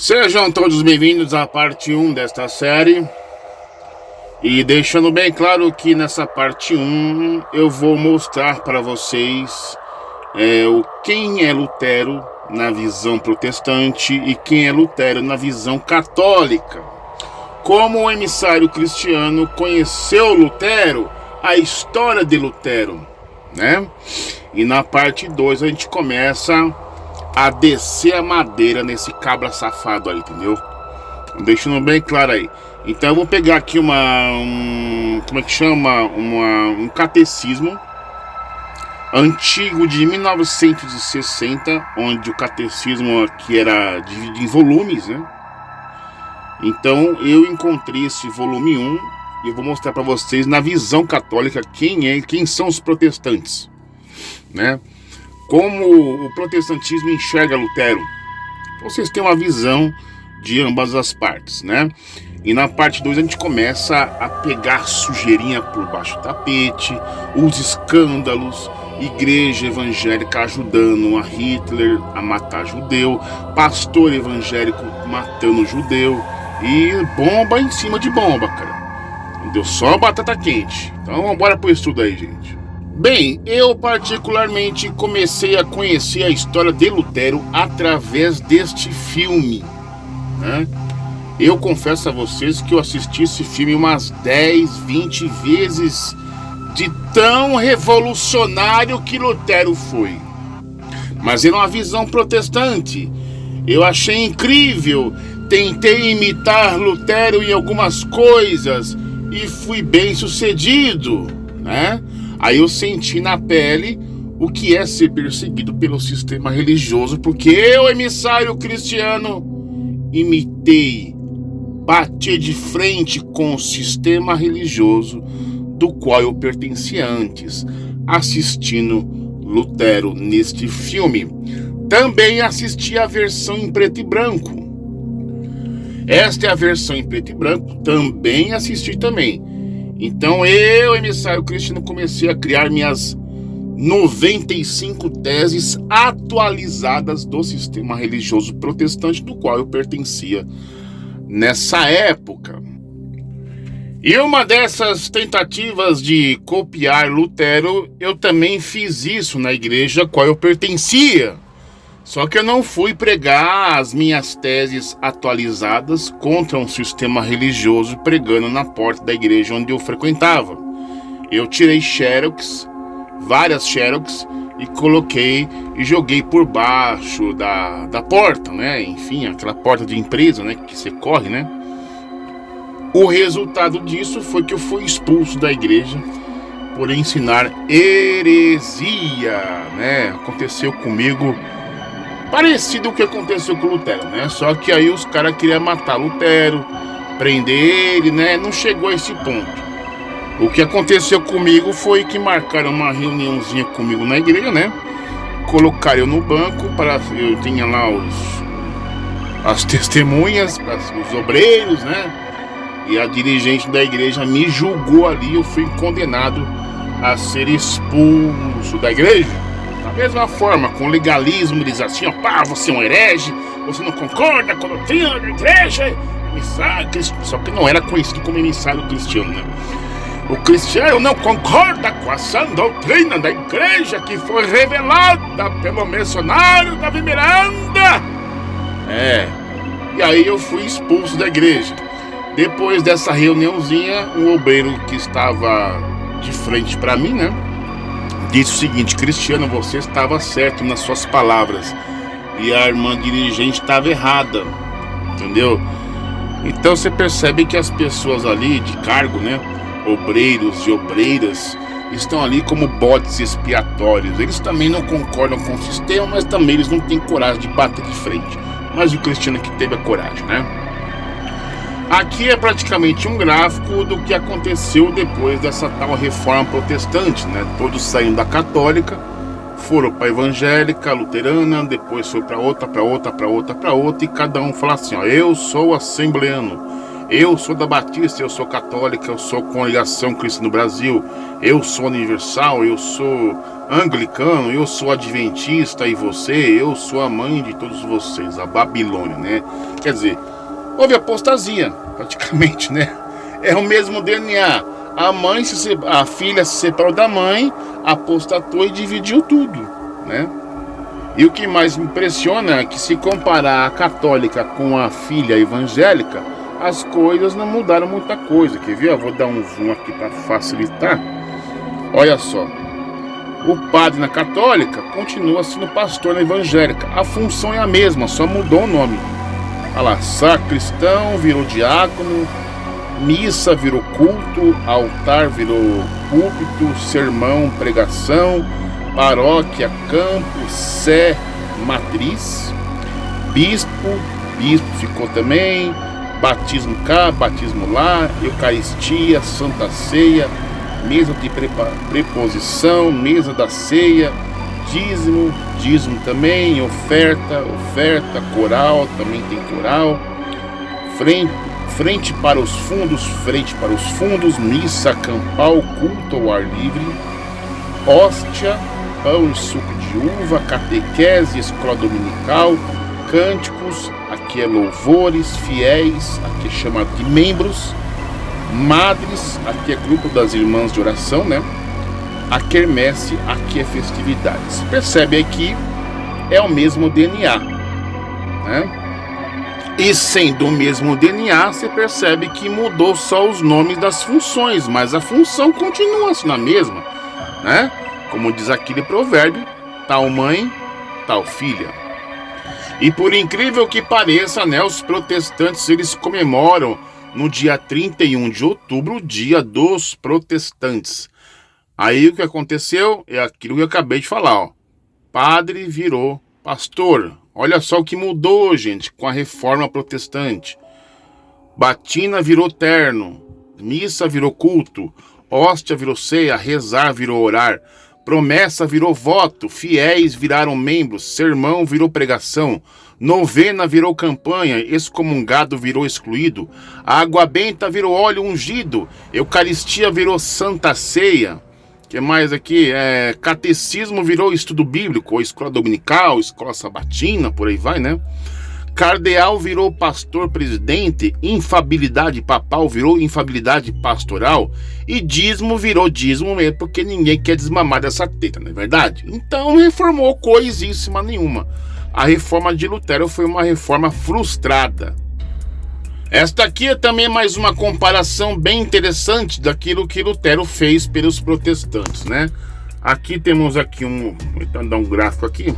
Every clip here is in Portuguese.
Sejam todos bem-vindos à parte 1 desta série. E deixando bem claro que nessa parte 1 eu vou mostrar para vocês quem é Lutero na visão protestante e quem é Lutero na visão católica. Como o emissário cristiano conheceu Lutero, a história de Lutero, né? E na parte 2 a gente começa a descer a madeira nesse cabra safado aí, entendeu? Deixando bem claro aí. Então eu vou pegar aqui um catecismo antigo de 1960, onde o catecismo aqui era dividido em volumes, né? Então eu encontrei esse volume 1 e eu vou mostrar para vocês na visão católica quem são os protestantes, né? Como o protestantismo enxerga Lutero. Vocês têm uma visão de ambas as partes, né? E na parte 2 a gente começa a pegar sujeirinha por baixo do tapete, os escândalos, igreja evangélica ajudando a Hitler a matar judeu, pastor evangélico matando judeu e bomba em cima de bomba, cara. Entendeu? Só batata quente. Então vamos embora pro estudo aí, gente. Bem, eu particularmente comecei a conhecer a história de Lutero através deste filme, né? Eu confesso a vocês que eu assisti esse filme umas 10, 20 vezes, de tão revolucionário que Lutero foi. Mas era uma visão protestante. Eu achei incrível, tentei imitar Lutero em algumas coisas e fui bem sucedido, né? Aí eu senti na pele o que é ser perseguido pelo sistema religioso, porque eu, emissário cristiano, imitei, bati de frente com o sistema religioso do qual eu pertencia antes, assistindo Lutero neste filme. Também assisti a versão em preto e branco. Esta é a versão em preto e branco, também assisti também. Então eu, emissário cristiano, comecei a criar minhas 95 teses atualizadas do sistema religioso protestante do qual eu pertencia nessa época. E uma dessas tentativas de copiar Lutero, eu também fiz isso na igreja a qual eu pertencia. Só que eu não fui pregar as minhas teses atualizadas contra um sistema religioso pregando na porta da igreja onde eu frequentava. Eu tirei várias xerox, e coloquei e joguei por baixo da porta, né? Enfim, aquela porta de empresa, né? Que você corre, né? O resultado disso foi que eu fui expulso da igreja por ensinar heresia, né? Aconteceu comigo parecido com o que aconteceu com o Lutero, né? Só que aí os caras queriam matar Lutero, prender ele, né? Não chegou a esse ponto. O que aconteceu comigo foi que marcaram uma reuniãozinha comigo na igreja, né? Colocaram eu no banco, eu tinha lá as testemunhas, os obreiros, né? E a dirigente da igreja me julgou ali, eu fui condenado a ser expulso da igreja. Da mesma forma, com legalismo, eles assim, ó, pá, você é um herege, você não concorda com a doutrina da igreja, emissário cristiano. Só que não era conhecido como emissário cristiano, né? O cristiano não concorda com a sã doutrina da igreja que foi revelada pelo missionário Davi Miranda. E aí eu fui expulso da igreja. Depois dessa reuniãozinha, um obreiro que estava de frente para mim, né, disse o seguinte: Cristiano, você estava certo nas suas palavras e a irmã dirigente estava errada, entendeu? Então você percebe que as pessoas ali de cargo, né, obreiros e obreiras, estão ali como bodes expiatórios. Eles também não concordam com o sistema, mas também eles não têm coragem de bater de frente. Mas o cristiano que teve a coragem, né? Aqui é praticamente um gráfico do que aconteceu depois dessa tal reforma protestante, né? Todos saíram da católica, foram para a evangélica, luterana, depois foi para outra, e cada um fala assim, ó, eu sou assembleano, Eu sou da Batista, eu sou católica, eu sou Congregação Cristã no Brasil, eu sou universal, eu sou anglicano, eu sou adventista e você, eu sou a mãe de todos vocês, a Babilônia, né? Quer dizer, houve apostasia, praticamente, né? É o mesmo DNA. A filha se separou da mãe, apostatou e dividiu tudo, né? E o que mais me impressiona é que, se comparar a católica com a filha evangélica, as coisas não mudaram muita coisa. Quer ver? Eu vou dar um zoom aqui para facilitar. Olha só. O padre na católica continua sendo pastor na evangélica. A função é a mesma, só mudou o nome. Olha lá, sacristão virou diácono, missa virou culto, altar virou púlpito, sermão, pregação, paróquia, campo, sé, matriz, bispo ficou também, batismo cá, batismo lá, eucaristia, santa ceia, mesa de preposição, mesa da ceia, dízimo também, oferta, coral, também tem coral, frente para os fundos, missa campal, culto ao ar livre, hóstia, pão e suco de uva, catequese, escola dominical, cânticos, aqui é louvores, fiéis, aqui é chamado de membros, madres, aqui é grupo das irmãs de oração, né? A quermesse, aqui é festividades. Percebe aqui, é o mesmo DNA, né? E sendo o mesmo DNA, você percebe que mudou só os nomes das funções, mas a função continua sendo a mesma, né? Como diz aquele provérbio, tal mãe, tal filha. E por incrível que pareça, né, os protestantes, eles comemoram no dia 31 de outubro, o dia dos protestantes. Aí o que aconteceu é aquilo que eu acabei de falar, ó. Padre virou pastor. Olha só o que mudou, gente, com a reforma protestante. Batina virou terno, missa virou culto, hóstia virou ceia, rezar virou orar, promessa virou voto, fiéis viraram membros, sermão virou pregação, novena virou campanha, excomungado virou excluído, água benta virou óleo ungido, eucaristia virou santa ceia. Que mais aqui? Catecismo virou estudo bíblico, ou escola dominical, escola sabatina, por aí vai, né? Cardeal virou pastor presidente, infabilidade papal virou infabilidade pastoral, e dízimo virou dízimo mesmo, porque ninguém quer desmamar dessa teta, não é verdade? Então não reformou coisíssima nenhuma. A reforma de Lutero foi uma reforma frustrada. Esta aqui é também mais uma comparação bem interessante daquilo que Lutero fez pelos protestantes, né? Aqui temos aqui vou dar um gráfico aqui.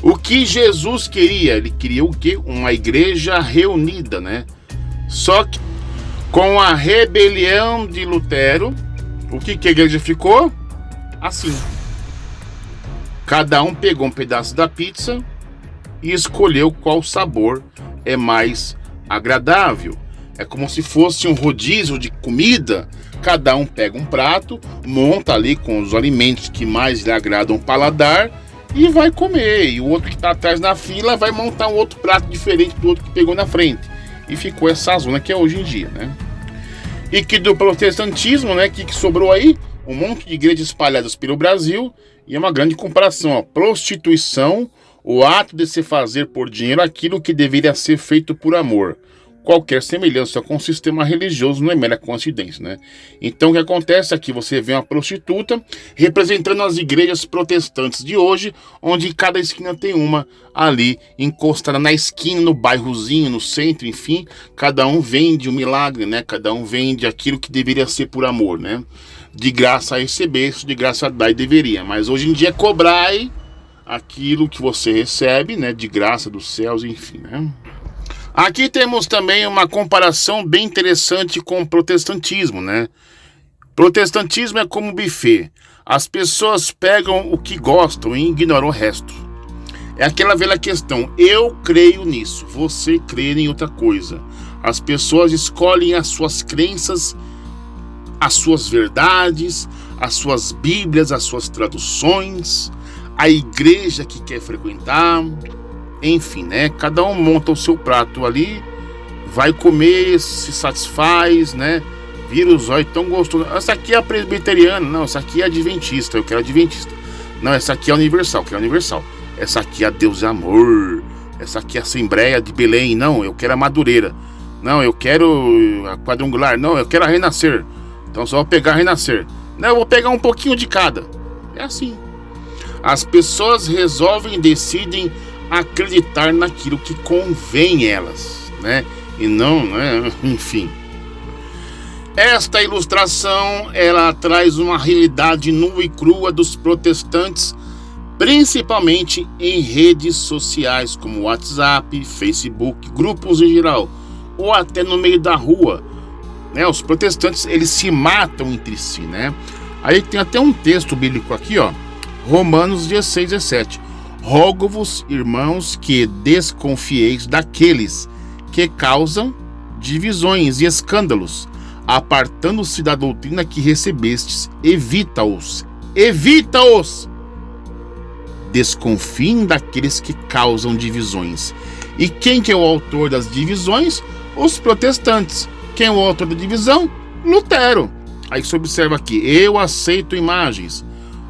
O que Jesus queria? Ele queria o quê? Uma igreja reunida, né? Só que com a rebelião de Lutero, o que a igreja ficou? Assim. Cada um pegou um pedaço da pizza e escolheu qual sabor é mais agradável. É como se fosse um rodízio de comida. Cada um pega um prato, monta ali com os alimentos que mais lhe agradam o paladar e vai comer. E o outro que está atrás na fila vai montar um outro prato diferente do outro que pegou na frente. E ficou essa zona que é hoje em dia, né? E que do protestantismo, né? Que sobrou aí? Um monte de igrejas espalhadas pelo Brasil. E é uma grande comparação, ó. Prostituição, o ato de se fazer por dinheiro aquilo que deveria ser feito por amor. Qualquer semelhança com o sistema religioso não é mera coincidência, né? Então o que acontece é que você vê uma prostituta representando as igrejas protestantes de hoje, onde cada esquina tem uma ali encostada na esquina, no bairrozinho, no centro, enfim. Cada um vende um milagre, né? Cada um vende aquilo que deveria ser por amor, né? De graça a receber, de graça a dar e deveria. Mas hoje em dia cobrai aquilo que você recebe, né? De graça dos céus, enfim, né? Aqui temos também uma comparação bem interessante com o protestantismo, né? Protestantismo é como um buffet. As pessoas pegam o que gostam e ignoram o resto. É aquela velha questão, eu creio nisso, você crê em outra coisa. As pessoas escolhem as suas crenças, as suas verdades, as suas bíblias, as suas traduções, a igreja que quer frequentar. Enfim, né? Cada um monta o seu prato ali, vai comer, se satisfaz, né? Vira os olhos tão gostoso. Essa aqui é a presbiteriana, não, essa aqui é adventista, eu quero adventista. Não, essa aqui é universal, eu quero universal. Essa aqui é Deus é amor. Essa aqui é a Assembleia de Belém, não, eu quero a Madureira. Não, eu quero a Quadrangular, não, eu quero a Renascer. Então só vou pegar a Renascer. Não, eu vou pegar um pouquinho de cada. É assim. As pessoas resolvem, decidem acreditar naquilo que convém elas, né? E não, né? Enfim. Esta ilustração, ela traz uma realidade nua e crua dos protestantes, principalmente em redes sociais como WhatsApp, Facebook, grupos em geral, ou até no meio da rua, né? Os protestantes, eles se matam entre si, né? Aí tem até um texto bíblico aqui, ó, Romanos 16, 17. Rogo-vos, irmãos, que desconfieis daqueles que causam divisões e escândalos, apartando-se da doutrina que recebestes, evita-os. Evita-os! Desconfiem daqueles que causam divisões. E quem que é o autor das divisões? Os protestantes. Quem é o autor da divisão? Lutero. Aí você observa aqui, eu aceito imagens.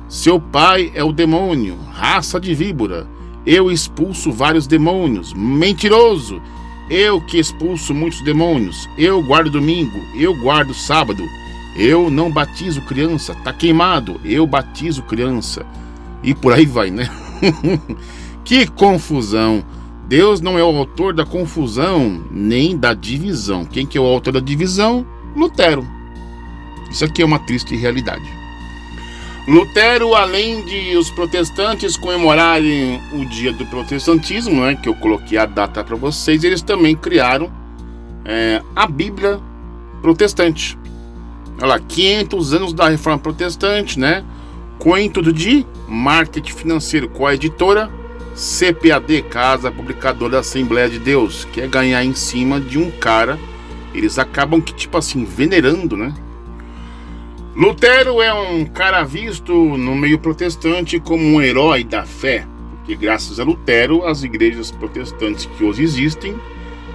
Seu pai é o demônio, raça de víbora. Eu expulso vários demônios. Mentiroso. Eu que expulso muitos demônios. Eu guardo domingo. Eu guardo sábado. Eu não batizo criança. Tá queimado. Eu batizo criança. E por aí vai, né? Que confusão. Deus não é o autor da confusão, nem da divisão. Quem que é o autor da divisão? Lutero. Isso aqui é uma triste realidade. Lutero, além de os protestantes comemorarem o dia do protestantismo, né, que eu coloquei a data para vocês, eles também criaram a Bíblia protestante. Olha lá, 500 anos da Reforma Protestante, né? Com o intuito de marketing financeiro, com a editora CPAD, Casa Publicadora da Assembleia de Deus, que é ganhar em cima de um cara. Eles acabam que, tipo assim, venerando, né? Lutero é um cara visto no meio protestante como um herói da fé, porque graças a Lutero, as igrejas protestantes que hoje existem,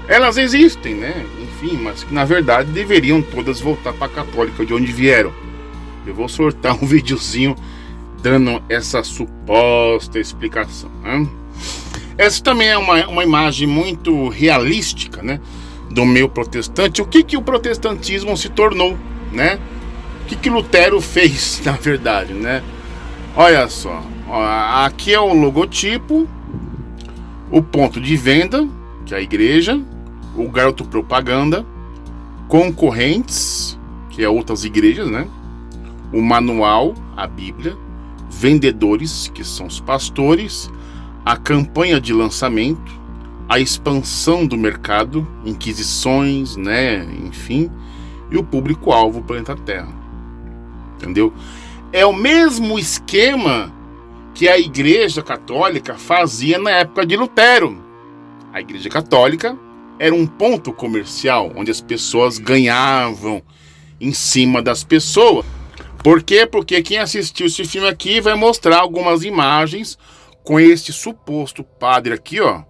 elas existem, né? Enfim, mas que na verdade deveriam todas voltar para a católica de onde vieram. Eu vou soltar um videozinho dando essa suposta explicação, né? Essa também é uma imagem muito realística, né, do meio protestante. O que o protestantismo se tornou, né? O que Lutero fez, na verdade, né? Olha só, ó, aqui é o logotipo, o ponto de venda, que é a igreja, o garoto propaganda, concorrentes, que é outras igrejas, né? O manual, a Bíblia, vendedores, que são os pastores, a campanha de lançamento, a expansão do mercado, inquisições, né? Enfim, e o público-alvo, o planeta Terra. Entendeu? É o mesmo esquema que a Igreja Católica fazia na época de Lutero. A Igreja Católica era um ponto comercial onde as pessoas ganhavam em cima das pessoas. Por quê? Porque quem assistiu esse filme aqui vai mostrar algumas imagens com este suposto padre aqui, ó,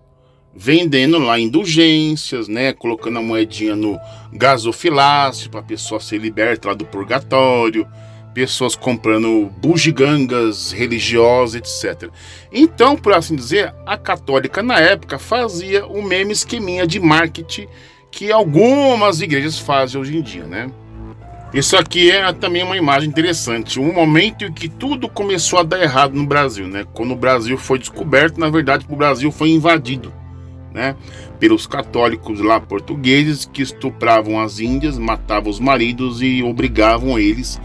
vendendo lá indulgências, né, colocando a moedinha no gasofilácio para a pessoa ser liberta lá do purgatório. Pessoas comprando bugigangas religiosas, etc. Então, por assim dizer, a católica na época fazia o mesmo esqueminha de marketing que algumas igrejas fazem hoje em dia, né? Isso aqui é também uma imagem interessante. Um momento em que tudo começou a dar errado no Brasil, né? Quando o Brasil foi descoberto, na verdade, o Brasil foi invadido, né, pelos católicos lá portugueses que estupravam as índias, matavam os maridos e obrigavam eles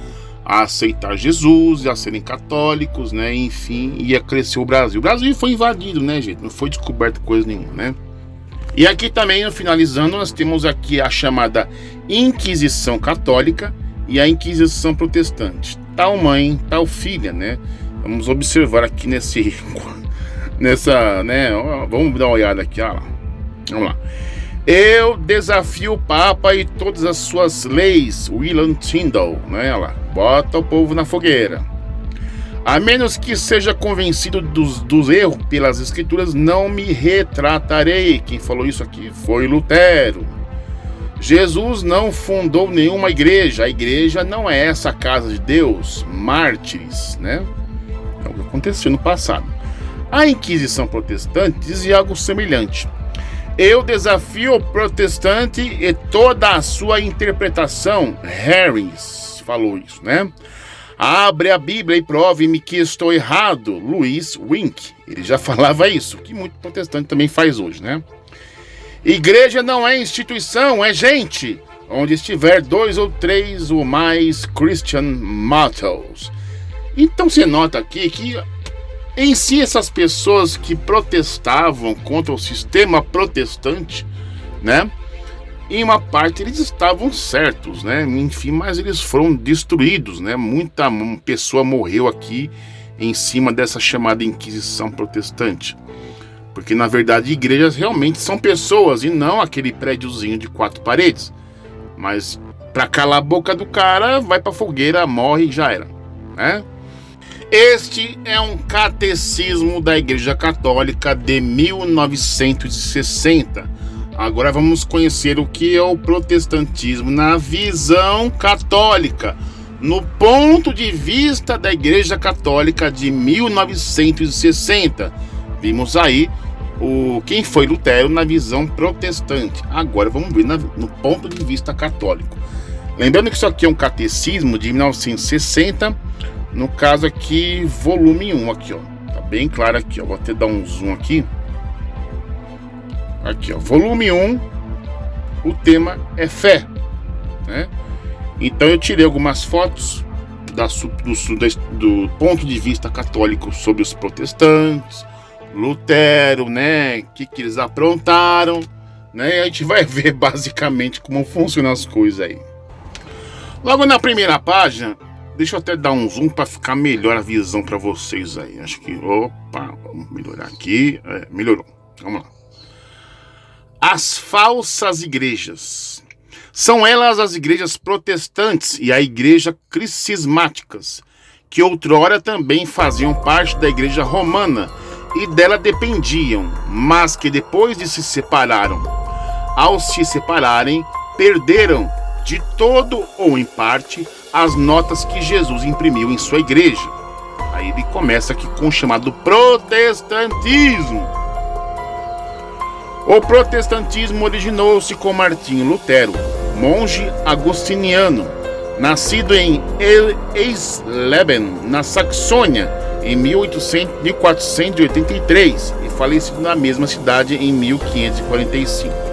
a aceitar Jesus, a serem católicos, né? Enfim, ia crescer o Brasil. O Brasil foi invadido, né, gente? Não foi descoberto coisa nenhuma, né? E aqui também, finalizando, nós temos aqui a chamada Inquisição Católica e a Inquisição Protestante. Tal mãe, tal filha, né? Vamos observar aqui nessa, né? Vamos dar uma olhada aqui, ó. Vamos lá. Eu desafio o Papa e todas as suas leis, William Tyndale, né? Olha lá. Bota o povo na fogueira. A menos que seja convencido dos erros pelas escrituras, não me retratarei. Quem falou isso aqui foi Lutero. Jesus não fundou nenhuma igreja. A igreja não é essa casa de Deus, mártires, né? É o que aconteceu no passado. A Inquisição Protestante dizia algo semelhante. Eu desafio o protestante e toda a sua interpretação. Harris falou isso, né? Abre a Bíblia e prove-me que estou errado. Louis Wink, ele já falava isso, que muito protestante também faz hoje, né? Igreja não é instituição, é gente. Onde estiver 2 ou 3 ou mais Christian mottos. Então você nota aqui que em si essas pessoas que protestavam contra o sistema protestante, né? Em uma parte eles estavam certos, né? Enfim, mas eles foram destruídos, né? Muita pessoa morreu aqui em cima dessa chamada Inquisição Protestante. Porque na verdade igrejas realmente são pessoas e não aquele prédiozinho de 4 paredes. Mas para calar a boca do cara, vai pra fogueira, morre e já era, né? Este é um catecismo da Igreja Católica de 1960. Agora vamos conhecer o que é o protestantismo na visão católica, no ponto de vista da Igreja Católica de 1960. Vimos aí quem foi Lutero na visão protestante. Agora vamos ver no ponto de vista católico. Lembrando que isso aqui é um catecismo de 1960. No caso aqui, volume 1, aqui, ó. Tá bem claro aqui, ó. Vou até dar um zoom aqui. Aqui, ó. Volume 1. O tema é fé, né? Então eu tirei algumas fotos do ponto de vista católico sobre os protestantes, Lutero, né? O que eles aprontaram, né? A gente vai ver basicamente como funcionam as coisas aí. Logo na primeira página, deixa eu até dar um zoom para ficar melhor a visão para vocês aí. Acho que, vamos melhorar aqui. Melhorou. Vamos lá. As falsas igrejas. São elas as igrejas protestantes e a igreja cismáticas, que outrora também faziam parte da igreja romana e dela dependiam, mas que depois de se separaram. Ao se separarem, perderam, de todo ou em parte, as notas que Jesus imprimiu em sua igreja. Aí ele começa aqui com o chamado protestantismo. O protestantismo originou-se com Martinho Lutero, monge agostiniano, nascido em Eisleben, na Saxônia, em 1483 e falecido na mesma cidade em 1545.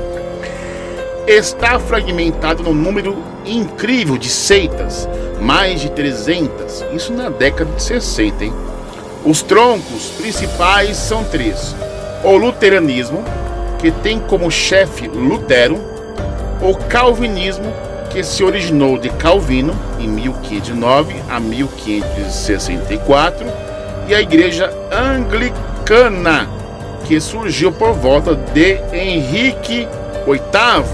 Está fragmentado no número incrível de seitas, mais de 300, isso na década de 60, hein? Os troncos principais são 3. O luteranismo, que tem como chefe Lutero, o calvinismo, que se originou de Calvino, em 1509 a 1564, e a igreja anglicana, que surgiu por volta de Henrique VIII,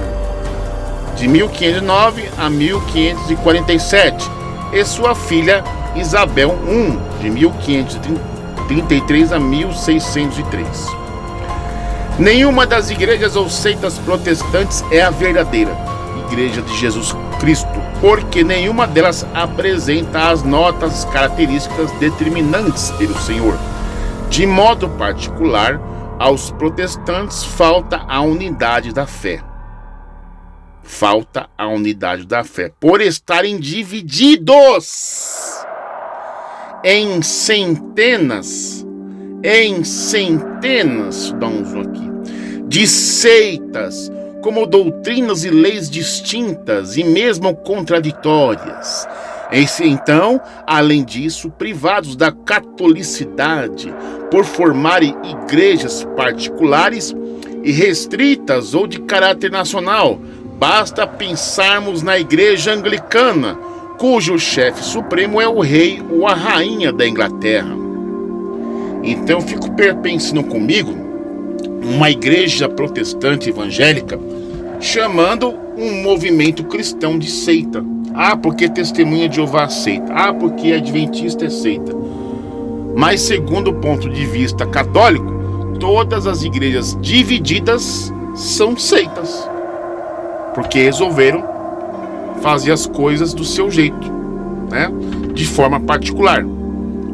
de 1509 a 1547, e sua filha Isabel I, de 1533 a 1603. Nenhuma das igrejas ou seitas protestantes é a verdadeira Igreja de Jesus Cristo, porque nenhuma delas apresenta as notas características determinantes pelo Senhor. De modo particular, aos protestantes falta a unidade da fé. Falta a unidade da fé, por estarem divididos em centenas, dá um zoom aqui, de seitas, como doutrinas e leis distintas e mesmo contraditórias. Então, além disso, privados da catolicidade por formarem igrejas particulares e restritas ou de caráter nacional. Basta pensarmos na igreja anglicana, cujo chefe supremo é o rei ou a rainha da Inglaterra. Então eu fico pensando comigo, uma igreja protestante evangélica chamando um movimento cristão de seita. Porque Testemunha de Jeová é seita. Porque Adventista é seita. Mas segundo o ponto de vista católico, todas as igrejas divididas são seitas. porque resolveram fazer as coisas do seu jeito, né? De forma particular.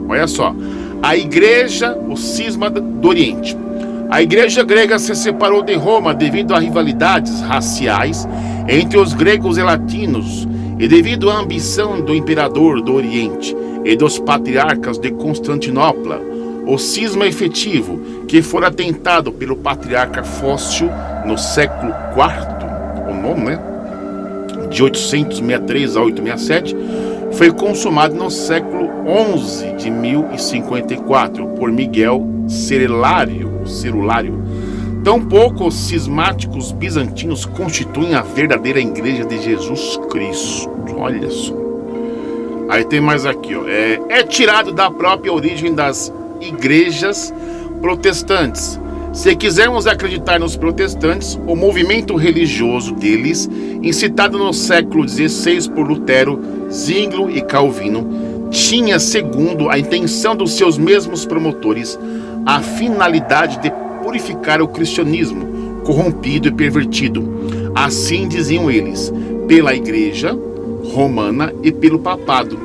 Olha só, a igreja, o cisma do Oriente. A igreja grega se separou de Roma devido a rivalidades raciais entre os gregos e latinos e devido à ambição do imperador do Oriente e dos patriarcas de Constantinopla. O cisma efetivo, que fora tentado pelo patriarca Fócio no século IV, o nome, né? De 863 a 867, foi consumado no século XI de 1054 por Miguel Cerulário. Tampouco os cismáticos bizantinos constituem a verdadeira igreja de Jesus Cristo. Olha só. Aí tem mais aqui, ó. É tirado da própria origem das igrejas protestantes. Se quisermos acreditar nos protestantes, o movimento religioso deles, incitado no século XVI por Lutero, Zwinglio e Calvino, tinha, segundo a intenção dos seus mesmos promotores, a finalidade de purificar o cristianismo, corrompido e pervertido. Assim diziam eles, pela Igreja Romana e pelo Papado.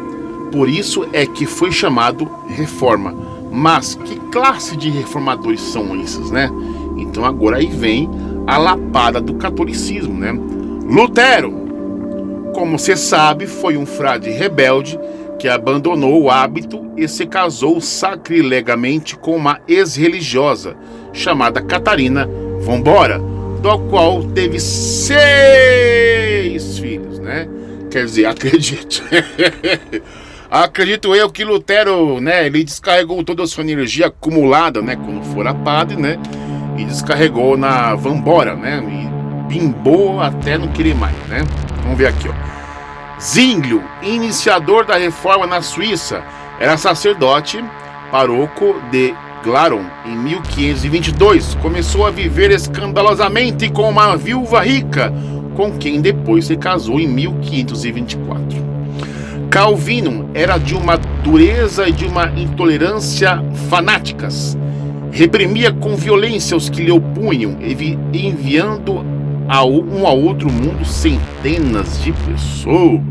Por isso é que foi chamado Reforma. Mas que classe de reformadores são esses, né? Então agora aí vem a lapada do catolicismo, né? Lutero, como você sabe, foi um frade rebelde que abandonou o hábito e se casou sacrilegamente com uma ex-religiosa chamada Catarina von Bora, do qual teve 6 filhos, né? Quer dizer, acredito. Acredito eu que Lutero, né, ele descarregou toda a sua energia acumulada, né, quando fora padre, né, e descarregou na Von Bora, né, e bimbou até não querer mais, né. Vamos ver aqui, ó. Zwinglio, iniciador da reforma na Suíça, era sacerdote paroco de Glaron em 1522. Começou a viver escandalosamente com uma viúva rica, com quem depois se casou em 1524. Calvino era de uma dureza e de uma intolerância fanáticas. Reprimia com violência os que lhe opunham, enviando a um ao outro mundo centenas de pessoas.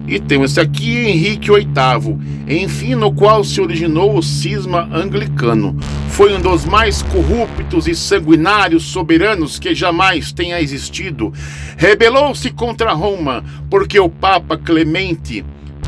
E temos esse aqui, Henrique VIII, enfim, no qual se originou o cisma anglicano. Foi um dos mais corruptos e sanguinários soberanos que jamais tenha existido. Rebelou-se contra Roma, porque o Papa Clemente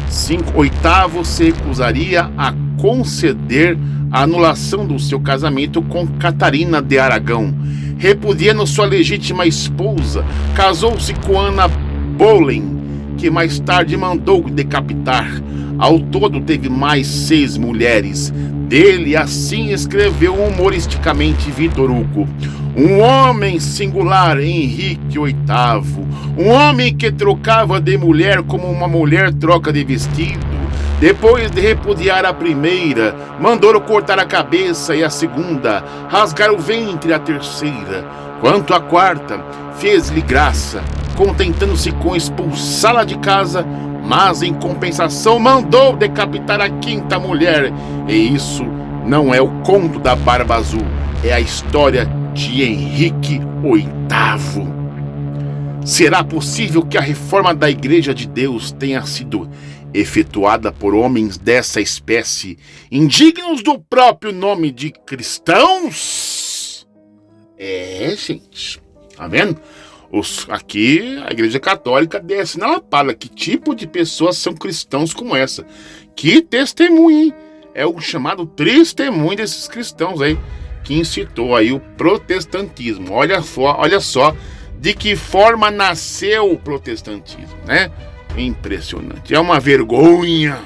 VIII se recusaria a conceder a anulação do seu casamento com Catarina de Aragão. Repudiando sua legítima esposa, casou-se com Ana Boleyn, que mais tarde mandou decapitar. Ao todo teve mais 6 mulheres. Dele assim escreveu humoristicamente Victor Hugo. Um homem singular, Henrique VIII. Um homem que trocava de mulher como uma mulher troca de vestido. Depois de repudiar a primeira, mandou cortar a cabeça e a segunda, rasgar o ventre a terceira. Quanto à quarta, fez-lhe graça, contentando-se com expulsá-la de casa, mas em compensação mandou decapitar a quinta mulher. E isso não é o conto da Barba Azul, é a história de Henrique VIII. Será possível que a reforma da Igreja de Deus tenha sido efetuada por homens dessa espécie, indignos do próprio nome de cristãos? Gente, tá vendo? Aqui a Igreja Católica desce na lapada. Que tipo de pessoas são cristãos como essa? Que testemunho, hein? É o chamado testemunho desses cristãos aí, que incitou aí o protestantismo. Olha só de que forma nasceu o protestantismo, né? Impressionante. É uma vergonha.